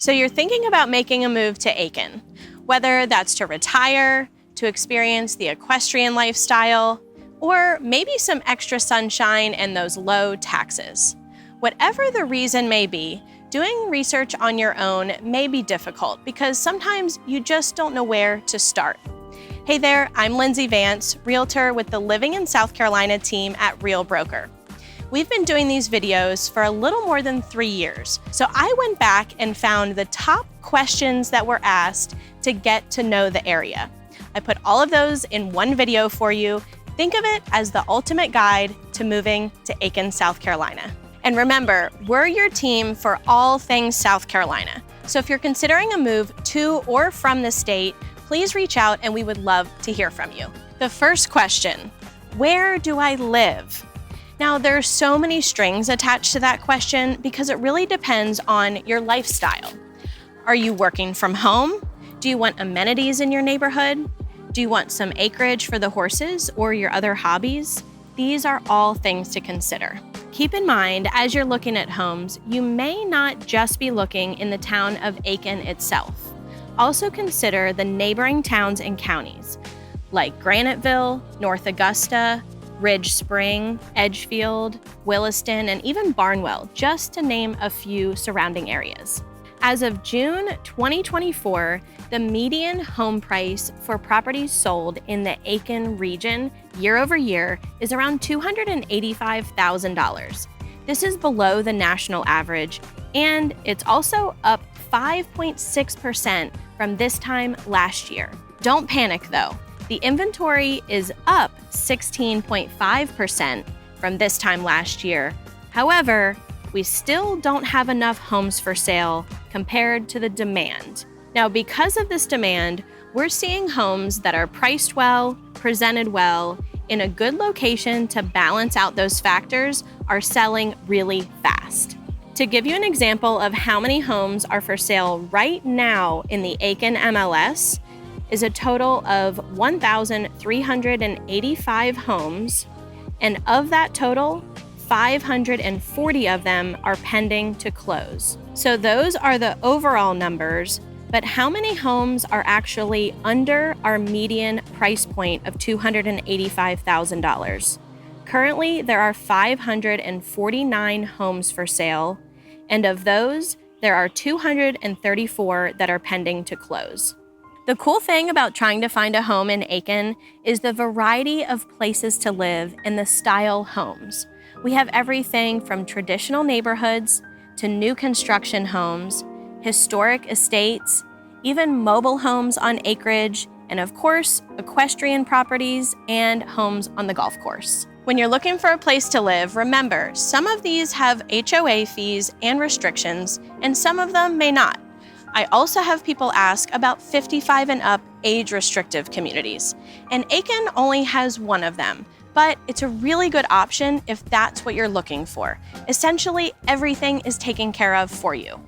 So you're thinking about making a move to Aiken, whether that's to retire, to experience the equestrian lifestyle, or maybe some extra sunshine and those low taxes. Whatever the reason may be, doing research on your own may be difficult because sometimes you just don't know where to start. Hey there, I'm Lindsey Vance, realtor with the Living in South Carolina team at Real Broker. We've been doing these videos for a little more than 3 years, so I went back and found the top questions that were asked to get to know the area. I put all of those in one video for you. Think of it as the ultimate guide to moving to Aiken, South Carolina. And remember, we're your team for all things South Carolina. So if you're considering a move to or from the state, please reach out and we would love to hear from you. The first question, where do I live? Now, there are so many strings attached to that question because it really depends on your lifestyle. Are you working from home? Do you want amenities in your neighborhood? Do you want some acreage for the horses or your other hobbies? These are all things to consider. Keep in mind, as you're looking at homes, you may not just be looking in the town of Aiken itself. Also consider the neighboring towns and counties, like Graniteville, North Augusta, Ridge Spring, Edgefield, Williston, and even Barnwell, just to name a few surrounding areas. As of June 2024, the median home price for properties sold in the Aiken region year over year is around $285,000. This is below the national average, and it's also up 5.6% from this time last year. Don't panic though. The inventory is up 16.5% from this time last year. However, we still don't have enough homes for sale compared to the demand. Now, because of this demand, we're seeing homes that are priced well, presented well, in a good location to balance out those factors are selling really fast. To give you an example of how many homes are for sale right now in the Aiken MLS, is a total of 1,385 homes, and of that total, 540 of them are pending to close. So those are the overall numbers, but how many homes are actually under our median price point of $285,000? Currently, there are 549 homes for sale, and of those, there are 234 that are pending to close. The cool thing about trying to find a home in Aiken is the variety of places to live and the style homes. We have everything from traditional neighborhoods to new construction homes, historic estates, even mobile homes on acreage, and of course, equestrian properties and homes on the golf course. When you're looking for a place to live, remember, some of these have HOA fees and restrictions, and some of them may not. I also have people ask about 55 and up age-restrictive communities, and Aiken only has one of them, but it's a really good option if that's what you're looking for. Essentially, everything is taken care of for you.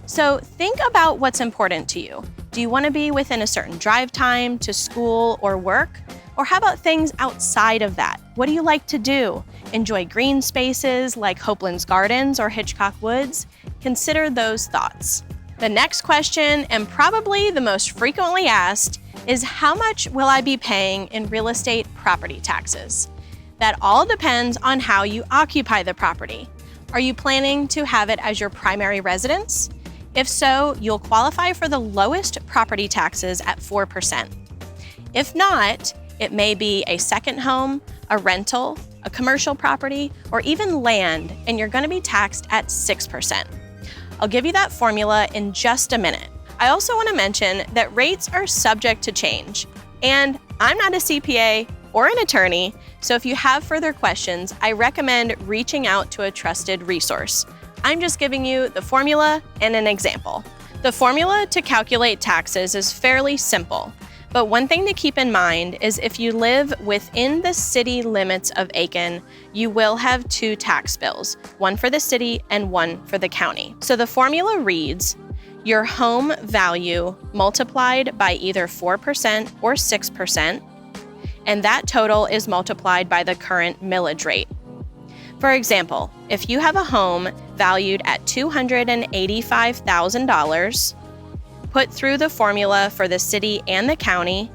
So think about what's important to you. Do you want to be within a certain drive time to school or work? Or how about things outside of that? What do you like to do? Enjoy green spaces like Hopeland's Gardens or Hitchcock Woods? Consider those thoughts. The next question, and probably the most frequently asked, is how much will I be paying in real estate property taxes? That all depends on how you occupy the property. Are you planning to have it as your primary residence? If so, you'll qualify for the lowest property taxes at 4%. If not, it may be a second home, a rental, a commercial property, or even land, and you're going to be taxed at 6%. I'll give you that formula in just a minute. I also want to mention that rates are subject to change, and I'm not a CPA or an attorney, so if you have further questions, I recommend reaching out to a trusted resource. I'm just giving you the formula and an example. The formula to calculate taxes is fairly simple, but one thing to keep in mind is if you live within the city limits of Aiken, you will have 2 tax bills, one for the city and one for the county. So the formula reads, your home value multiplied by either 4% or 6%, and that total is multiplied by the current millage rate. For example, if you have a home valued at $285,000, put through the formula for the city and the county,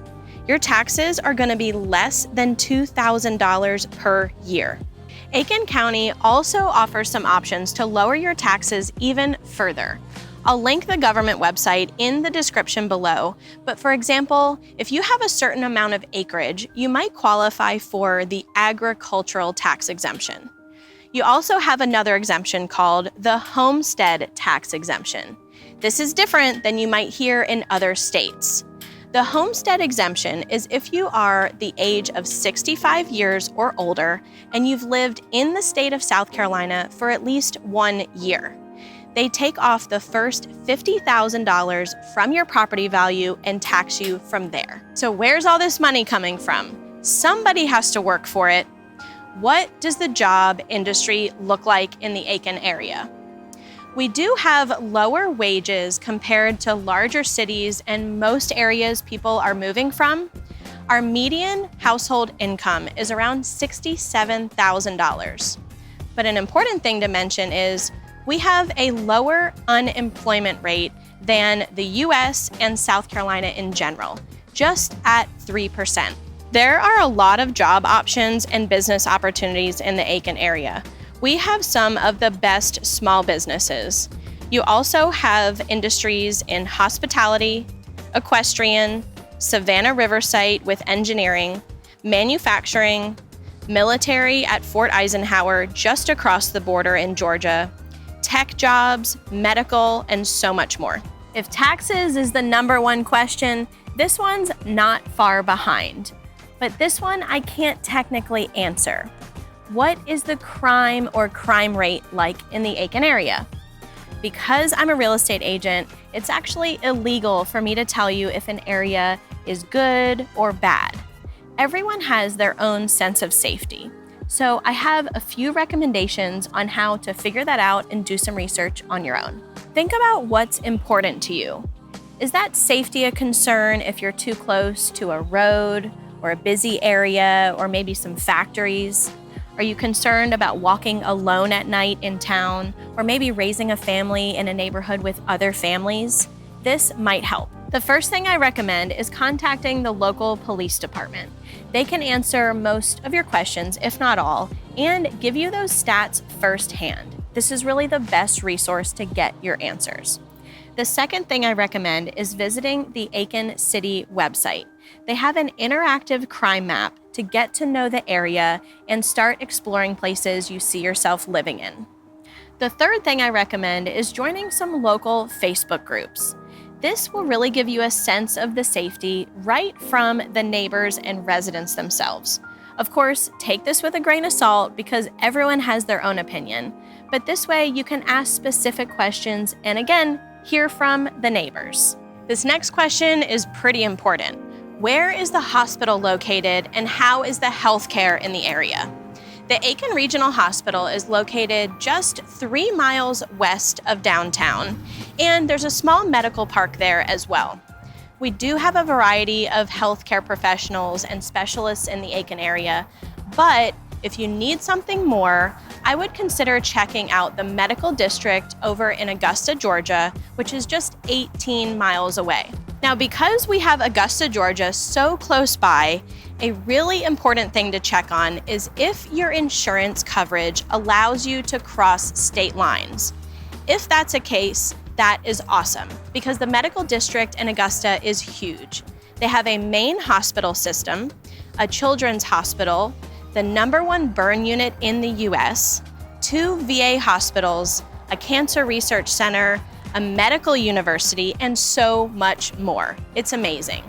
your taxes are going to be less than $2,000 per year. Aiken County also offers some options to lower your taxes even further. I'll link the government website in the description below, but for example, if you have a certain amount of acreage, you might qualify for the agricultural tax exemption. You also have another exemption called the homestead tax exemption. This is different than you might hear in other states. The homestead exemption is if you are the age of 65 years or older and you've lived in the state of South Carolina for at least 1 year. They take off the first $50,000 from your property value and tax you from there. So where's all this money coming from? Somebody has to work for it. What does the job industry look like in the Aiken area? We do have lower wages compared to larger cities and most areas people are moving from. Our median household income is around $67,000. But an important thing to mention is we have a lower unemployment rate than the US and South Carolina in general, just at 3%. There are a lot of job options and business opportunities in the Aiken area. We have some of the best small businesses. You also have industries in hospitality, equestrian, Savannah River Site with engineering, manufacturing, military at Fort Eisenhower just across the border in Georgia, tech jobs, medical, and so much more. If taxes is the #1 question, this one's not far behind. But this one I can't technically answer. What is the crime or crime rate like in the Aiken area? Because I'm a real estate agent, it's actually illegal for me to tell you if an area is good or bad. Everyone has their own sense of safety. So I have a few recommendations on how to figure that out and do some research on your own. Think about what's important to you. Is that safety a concern if you're too close to a road or a busy area or maybe some factories? Are you concerned about walking alone at night in town or maybe raising a family in a neighborhood with other families? This might help. The first thing I recommend is contacting the local police department. They can answer most of your questions, if not all, and give you those stats firsthand. This is really the best resource to get your answers. The second thing I recommend is visiting the Aiken City website. They have an interactive crime map to get to know the area and start exploring places you see yourself living in. The third thing I recommend is joining some local Facebook groups. This will really give you a sense of the safety right from the neighbors and residents themselves. Of course, take this with a grain of salt because everyone has their own opinion, but this way you can ask specific questions and again, hear from the neighbors. This next question is pretty important. Where is the hospital located and how is the healthcare in the area? The Aiken Regional Hospital is located just 3 miles west of downtown, and there's a small medical park there as well. We do have a variety of healthcare professionals and specialists in the Aiken area, but if you need something more, I would consider checking out the medical district over in Augusta, Georgia, which is just 18 miles away. Now, because we have Augusta, Georgia so close by, a really important thing to check on is if your insurance coverage allows you to cross state lines. If that's a case, that is awesome because the medical district in Augusta is huge. They have a main hospital system, a children's hospital, the #1 burn unit in the US, 2 VA hospitals, a cancer research center, a medical university, and so much more. It's amazing.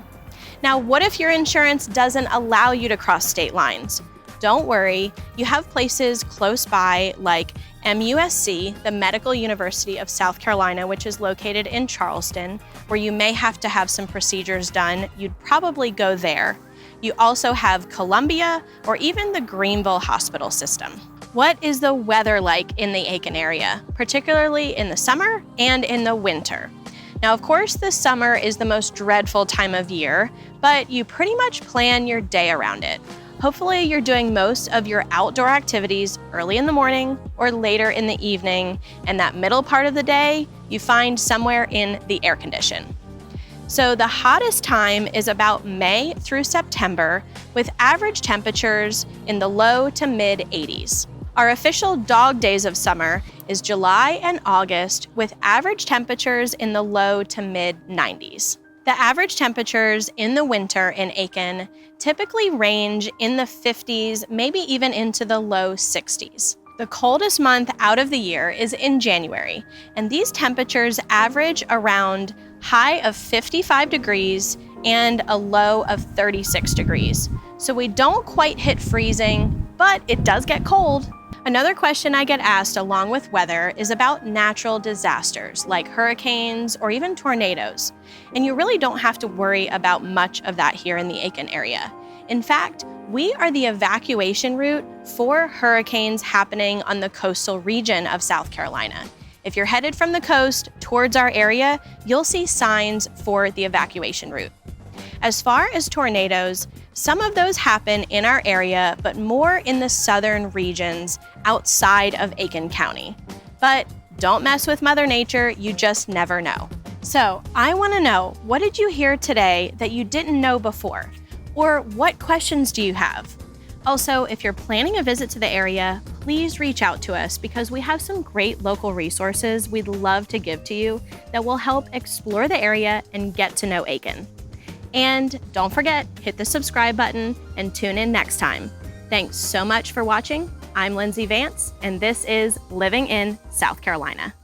Now, what if your insurance doesn't allow you to cross state lines? Don't worry, you have places close by like MUSC, the Medical University of South Carolina, which is located in Charleston, where you may have to have some procedures done. You'd probably go there. You also have Columbia or even the Greenville hospital system. What is the weather like in the Aiken area, particularly in the summer and in the winter? Now, of course, the summer is the most dreadful time of year, but you pretty much plan your day around it. Hopefully you're doing most of your outdoor activities early in the morning or later in the evening, and that middle part of the day you find somewhere in the air condition. So the hottest time is about May through September, with average temperatures in the low to mid 80s. Our official dog days of summer is July and August, with average temperatures in the low to mid 90s. The average temperatures in the winter in Aiken typically range in the 50s, maybe even into the low 60s. The coldest month out of the year is in January, and these temperatures average around high of 55 degrees and a low of 36 degrees. So we don't quite hit freezing, but it does get cold. Another question I get asked along with weather is about natural disasters like hurricanes or even tornadoes. And you really don't have to worry about much of that here in the Aiken area. In fact, we are the evacuation route for hurricanes happening on the coastal region of South Carolina. If you're headed from the coast towards our area, you'll see signs for the evacuation route. As far as tornadoes, some of those happen in our area, but more in the southern regions outside of Aiken County. But don't mess with Mother Nature, you just never know. So I want to know, what did you hear today that you didn't know before? Or what questions do you have? Also, if you're planning a visit to the area, please reach out to us because we have some great local resources we'd love to give to you that will help explore the area and get to know Aiken. And don't forget, hit the subscribe button and tune in next time. Thanks so much for watching. I'm Lindsey Vance, and this is Living in South Carolina.